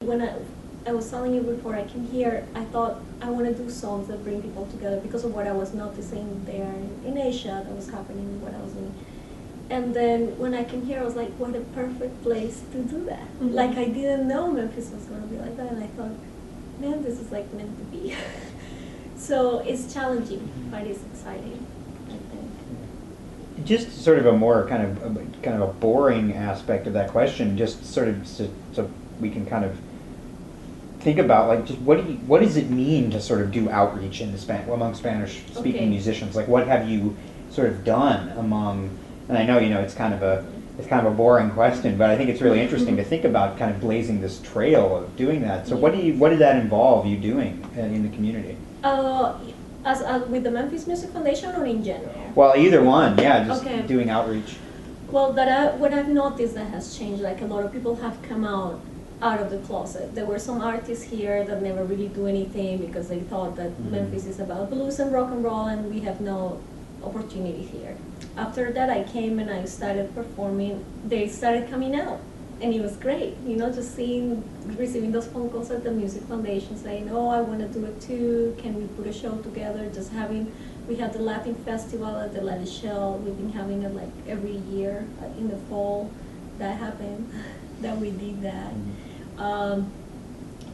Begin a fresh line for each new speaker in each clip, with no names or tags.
when I was telling you before I came here, I thought I want to do songs that bring people together because of what I was noticing there in Asia that was happening, what I was doing. And then when I came here, I was like, what a perfect place to do that. Mm-hmm. Like, I didn't know Memphis was going to be like that, and I thought, man, this is like meant to be. So it's challenging, but it's exciting, I think.
Just sort of a more kind of a boring aspect of that question, just sort of so we can kind of think about, like, just what does it mean to sort of do outreach in among Spanish-speaking musicians? Like, what have you sort of done among? And I know, it's kind of a boring question, but I think it's really interesting to think about kind of blazing this trail of doing that. So what did that involve you doing in the community?
As with the Memphis Music Foundation or in general?
Well, either one, yeah, just doing outreach.
Well, what I've noticed that has changed, like a lot of people have come out of the closet. There were some artists here that never really do anything because they thought that Memphis is about blues and rock and roll and we have no opportunity here. After that, I came and I started performing. They started coming out, and it was great. Just receiving those phone calls at the Music Foundation saying, "Oh, I want to do it too. Can we put a show together?" We had the Latin Festival at the La Shell. We've been having it like every year in the fall. That happened. That we did that.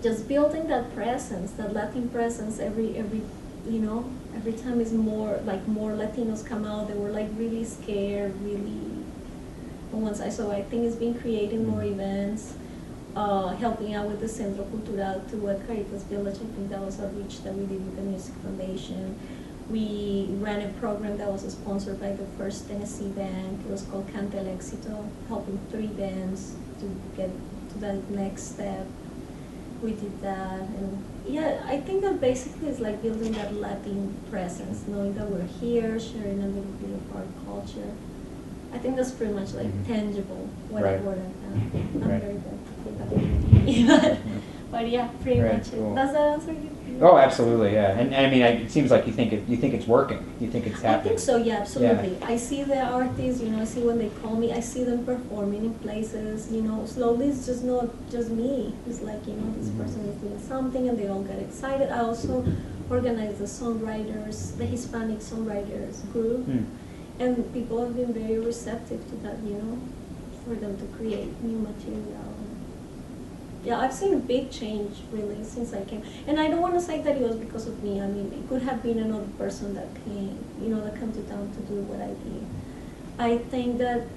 Just building that presence, that Latin presence. Every time is more Latinos come out. They were like really scared, really on one side. So I think it's been creating more events, helping out with the Centro Cultural too at Caritas Village. I think that was a reach that we did with the Music Foundation. We ran a program that was sponsored by the First Tennessee Bank. It was called Canta el Éxito, helping 3 bands to get to that next step. We did that, and yeah, I think that basically it's like building that Latin presence, knowing that we're here, sharing a little bit of our culture. I think that's pretty much like tangible what I've done. I'm very good with that. But yeah, pretty much.
Cool.
Does that answer you?
Oh, absolutely, yeah. And I mean, it seems like you think it's working. You think it's happening.
I think so, yeah, absolutely.
Yeah.
I see the artists, I see when they call me, I see them performing in places, slowly it's just not just me. It's like, this person is doing something and they all get excited. I also organize the songwriters, the Hispanic songwriters group, and people have been very receptive to that, for them to create new material. Yeah, I've seen a big change really since I came, and I don't want to say that it was because of me. I mean, it could have been another person that came, that came to town to do what I did. I think that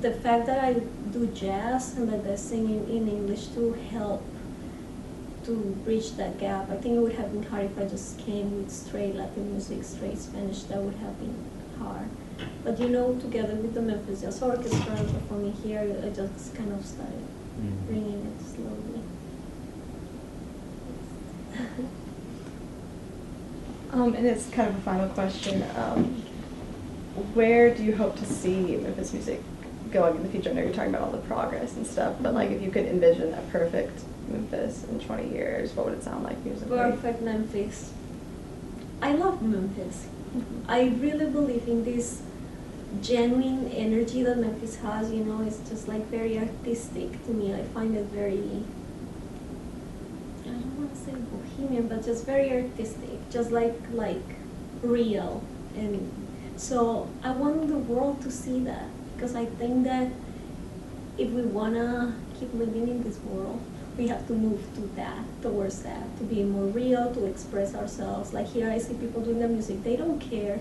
the fact that I do jazz and that I sing in English to help to bridge that gap. I think it would have been hard if I just came with straight Latin music, straight Spanish. That would have been hard. But together with the Memphis Jazz Orchestra performing here, I just kind of started bringing it slowly.
And it's kind of a final question. Where do you hope to see Memphis music going in the future? I know you're talking about all the progress and stuff, but like if you could envision a perfect Memphis in 20 years, what would it sound like musically?
Perfect Memphis. I love Memphis. I really believe in this genuine energy that Memphis has, it's just like very artistic to me. I find it very, I don't want to say bohemian, but just very artistic, just like real. And so I want the world to see that, because I think that if we want to keep living in this world, we have to move towards that, to be more real, to express ourselves. Like here I see people doing their music, they don't care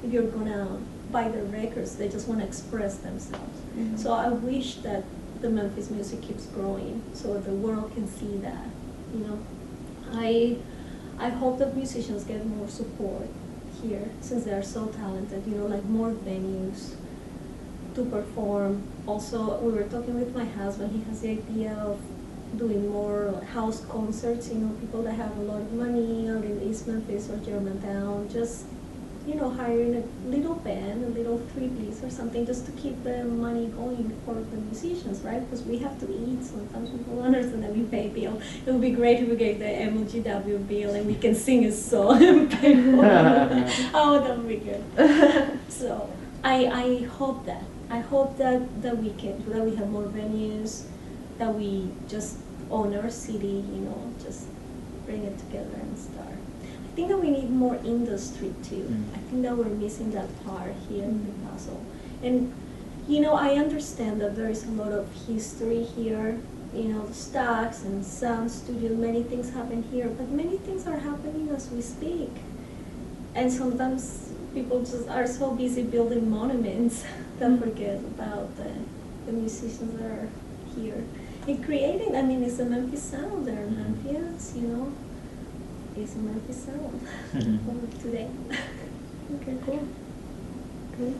if you're gonna buy their records, they just want to express themselves. So I wish that the Memphis music keeps growing so the world can see that, I hope that musicians get more support here since they are so talented, like more venues to perform. Also, we were talking with my husband, he has the idea of doing more house concerts, people that have a lot of money out in East Memphis or Germantown, just hiring a little band, a little 3-piece or something, just to keep the money going for the musicians, right? Because we have to eat. Sometimes people understand that we pay bill. It would be great if we gave the MLGW bill and we can sing a song and pay for it. Oh, that would be good. So I hope that. I hope that we have more venues, that we just own our city, you know, just bring it together and start. I think that we need more industry too. I think that we're missing that part here in the puzzle. And you know, I understand that there is a lot of history here, you know, the stacks and sound studio, many things happen here, but many things are happening as we speak. And sometimes people just are so busy building monuments that forget about the musicians that are here. And creating, I mean, it's a Memphis sound there, Memphis, you know, it's a Memphis sound
Mhm.
for today.
Okay, cool. Good.